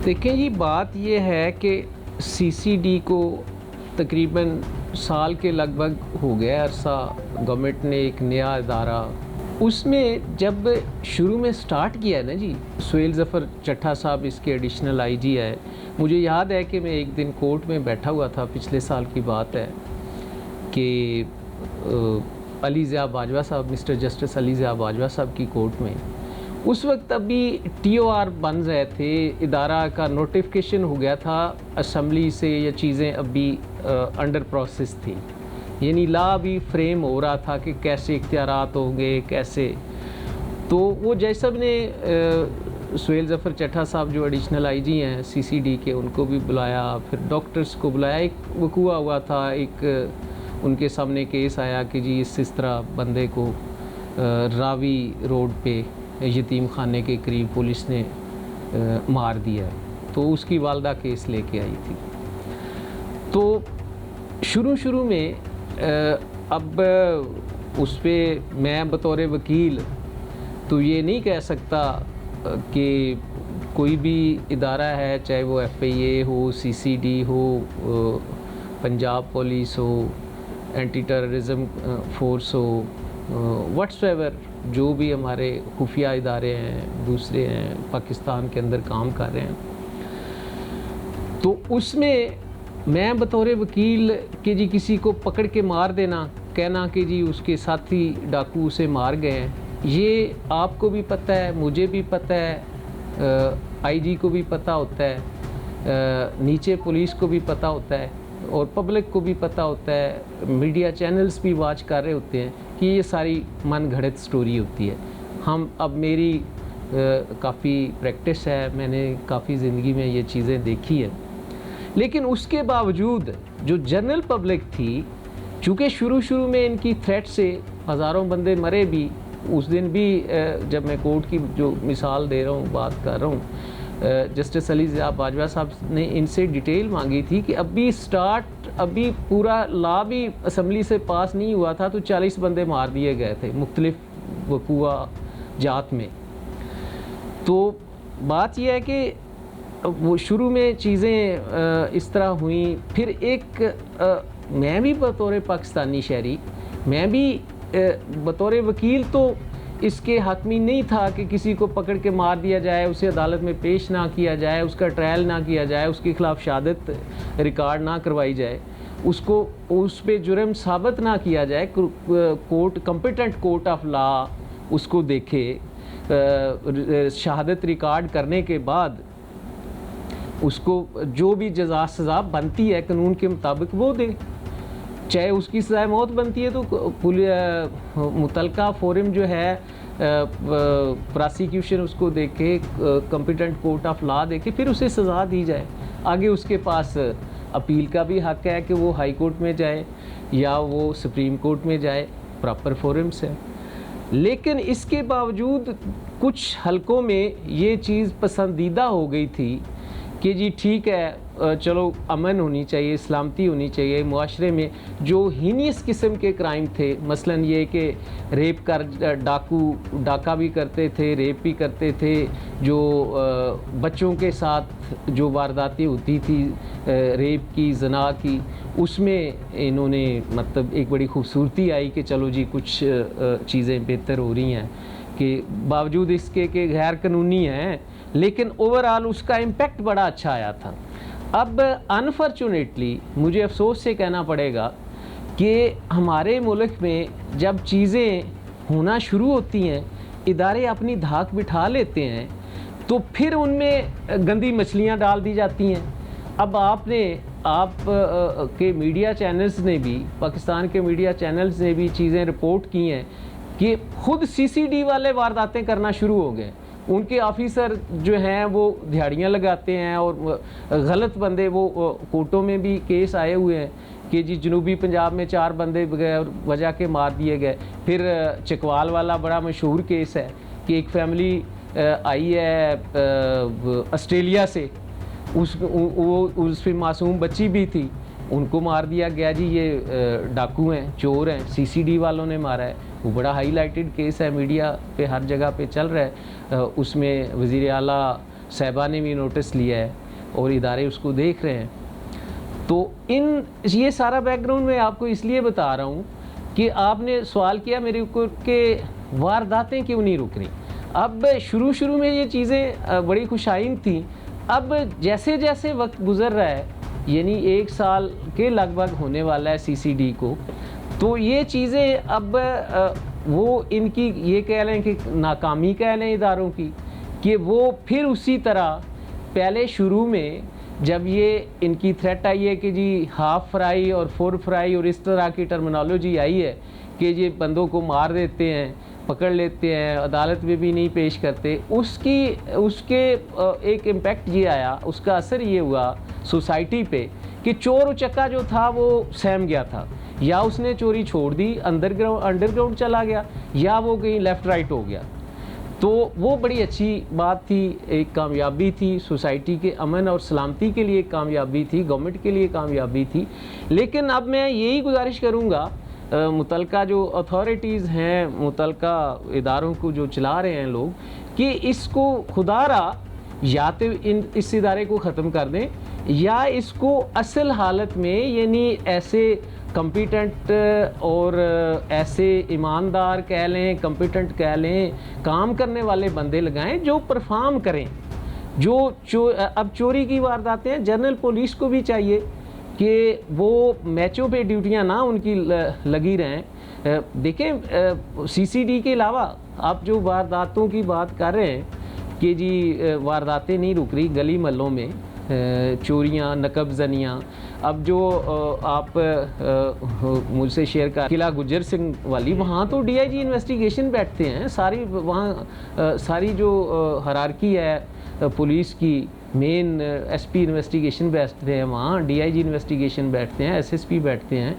देखिए जी, बात ये है कि सीसीडी को तकरीबन साल के लगभग हो गया अरसा। गवर्नमेंट ने एक नया इदारा उसमें जब शुरू में स्टार्ट किया ना जी, सुहेल ज़फ़र चट्टा साहब इसके एडिशनल आईजी है। मुझे याद है कि मैं एक दिन कोर्ट में बैठा हुआ था, पिछले साल की बात है, कि अली ज़िया बाजवा साहब, मिस्टर जस्टिस अली ज़िया बाजवा साहब की कोर्ट में उस वक्त अभी टीओआर बन रहे थे, इदारा का नोटिफिकेशन हो गया था असम्बली से, ये चीज़ें अभी अंडर प्रोसेस थी, यानी ला भी फ्रेम हो रहा था कि कैसे इख्तियारात होंगे कैसे। तो वो जैसब ने सुहेल ज़फ़र चट्टा साहब जो एडिशनल आईजी हैं सीसीडी के, उनको भी बुलाया, फिर डॉक्टर्स को बुलाया। एक वकूआ हुआ था, एक उनके सामने केस आया कि जी इस तरह बंदे को रावी रोड पे यतीम खाने के करीब पुलिस ने मार दिया है। तो उसकी वालदा केस लेके आई थी। तो शुरू में अब उस पर मैं बतौर वकील तो ये नहीं कह सकता कि कोई भी इदारा है, चाहे वो FIA हो, CCD हो, पंजाब पुलिस हो, एंटी टेररिज्म फोर्स हो, व्हाट्सएवर जो भी हमारे खुफिया इदारे हैं, दूसरे हैं पाकिस्तान के अंदर काम कर रहे हैं, तो उसमें मैं बतौर वकील कि जी किसी को पकड़ के मार देना, कहना कि जी उसके साथी डाकू उसे मार गए हैं, ये आपको भी पता है, मुझे भी पता है, आईजी को भी पता होता है, नीचे पुलिस को भी पता होता है और पब्लिक को भी पता होता है, मीडिया चैनल्स भी वाच कर रहे होते हैं कि ये सारी मन घड़त स्टोरी होती है। हम अब मेरी काफ़ी प्रैक्टिस है, मैंने काफ़ी ज़िंदगी में ये चीज़ें देखी है, लेकिन उसके बावजूद जो जनरल पब्लिक थी, चूँकि शुरू में इनकी थ्रेट से हज़ारों बंदे मरे भी, उस दिन भी जब मैं कोर्ट की जो मिसाल दे रहा हूँ, बात कर रहा हूँ, जस्टिस अली ज़िया बाजवा साहब ने इनसे डिटेल मांगी थी कि अभी पूरा ला भी असम्बली से पास नहीं हुआ था तो 40 बंदे मार दिए गए थे मुख्तलिफ वकूआ जात में। तो बात यह है कि वो शुरू में चीज़ें इस तरह हुई। फिर मैं भी बतौर पाकिस्तानी शहरी, मैं भी बतौर वकील तो इसके हक में नहीं था कि किसी को पकड़ के मार दिया जाए, उसे अदालत में पेश ना किया जाए, उसका ट्रायल ना किया जाए, उसके ख़िलाफ़ शहादत रिकॉर्ड ना करवाई जाए, उसको उस पे जुर्म साबित ना किया जाए। कॉम्पिटेंट कोर्ट ऑफ लॉ उसको देखे, शहादत रिकॉर्ड करने के बाद उसको जो भी जज़ा सज़ा बनती है कानून के मुताबिक वो दे। चाहे उसकी सज़ाए मौत बनती है तो मुतलका फोरम जो है प्रोसिक्यूशन उसको देखे, कॉम्पिटेंट कोर्ट ऑफ लॉ देखे, फिर उसे सज़ा दी जाए। आगे उसके पास अपील का भी हक है कि वो हाई कोर्ट में जाए या वो सुप्रीम कोर्ट में जाए, प्रॉपर फोरम्स है। लेकिन इसके बावजूद कुछ हलकों में ये चीज़ पसंदीदा हो गई थी कि जी ठीक है, चलो अमन होनी चाहिए, सलामती होनी चाहिए मुआशरे में। जो हीनियस किस्म के क्राइम थे, मसलन ये कि रेप कर डाका भी करते थे, रेप भी करते थे, जो बच्चों के साथ जो वारदातें होती थी रेप की, जना की, उसमें इन्होंने मतलब एक बड़ी खूबसूरती आई कि चलो जी कुछ चीज़ें बेहतर हो रही हैं, कि बावजूद इसके कि गैर कानूनी हैं, लेकिन ओवरऑल उसका इम्पेक्ट बड़ा अच्छा आया था। अब अनफॉर्चुनेटली मुझे अफसोस से कहना पड़ेगा कि हमारे मुल्क में जब चीज़ें होना शुरू होती हैं, इदारे अपनी धाक बिठा लेते हैं, तो फिर उनमें गंदी मछलियां डाल दी जाती हैं। अब आप के मीडिया चैनल्स ने भी, पाकिस्तान के मीडिया चैनल्स ने भी चीज़ें रिपोर्ट की हैं कि खुद CCD वाले वारदातें करना शुरू हो गए। उनके ऑफिसर जो हैं वो दिहाड़ियाँ लगाते हैं और गलत बंदे, वो कोर्टों में भी केस आए हुए हैं कि जी जनूबी पंजाब में 4 बंदे बगैर वजह के मार दिए गए। फिर चकवाल वाला बड़ा मशहूर केस है कि एक फैमिली आई है ऑस्ट्रेलिया से, उस पर मासूम बच्ची भी थी, उनको मार दिया गया जी, ये डाकू हैं, चोर हैं, CCD वालों ने मारा है। वो बड़ा हाईलाइटेड केस है, मीडिया पे हर जगह पे चल रहा है। उसमें वज़ीर आला साहिबा ने भी नोटिस लिया है और इदारे उसको देख रहे हैं। तो ये सारा बैकग्राउंड मैं आपको इसलिए बता रहा हूँ कि आपने सवाल किया मेरे ऊपर कि वारदातें क्यों नहीं रुक रही। अब शुरू में ये चीज़ें बड़ी खुशाइन थी, अब जैसे जैसे वक्त गुज़र रहा है, यानी 1 साल के लगभग होने वाला है CCD को, तो ये चीज़ें अब वो इनकी ये कह लें कि नाकामी कह लें इदारों की, कि वो फिर उसी तरह पहले शुरू में जब ये इनकी थ्रेट आई है कि जी हाफ फ्राई और फुल फ्राई और इस तरह की टर्मिनोलॉजी आई है कि ये बंदों को मार देते हैं, पकड़ लेते हैं, अदालत में भी नहीं पेश करते, उसके एक इम्पेक्ट ये आया, उसका असर ये हुआ सोसाइटी पे कि चोर उचक्का जो था वो सहम गया था, या उसने चोरी छोड़ दी, अंडरग्राउंड चला गया, या वो कहीं लेफ़्ट राइट हो गया। तो वो बड़ी अच्छी बात थी, एक कामयाबी थी, सोसाइटी के अमन और सलामती के लिए एक कामयाबी थी, गवर्नमेंट के लिए कामयाबी थी। लेकिन अब मैं यही गुजारिश करूँगा मुतलका जो अथॉरिटीज़ हैं, मुतलका इदारों को जो चला रहे हैं लोग, कि इसको खुदारा या तो इस इदारे को ख़त्म कर दें, या इसको असल हालत में यानी ऐसे कम्पिटेंट और ऐसे ईमानदार कह लें, कम्पिटेंट कह लें, काम करने वाले बंदे लगाएं जो परफॉर्म करें। अब चोरी की वारदातें हैं, जनरल पुलिस को भी चाहिए कि वो मैचों पे ड्यूटियां ना उनकी लगी रहें। देखें CCD के अलावा आप जो वारदातों की बात कर रहे हैं कि जी वारदातें नहीं रुक रही, गली महलों में चोरियाँ, नकबजनियाँ, अब जो आप मुझसे शेयर कर किला गुज्जर सिंह वाली, वहाँ तो DIG इन्वेस्टिगेशन बैठते हैं, सारी वहाँ सारी जो हायरार्की है पुलिस की, मेन SP इन्वेस्टिगेशन बैठते हैं वहाँ, DIG इन्वेस्टिगेशन बैठते हैं, SSP बैठते हैं,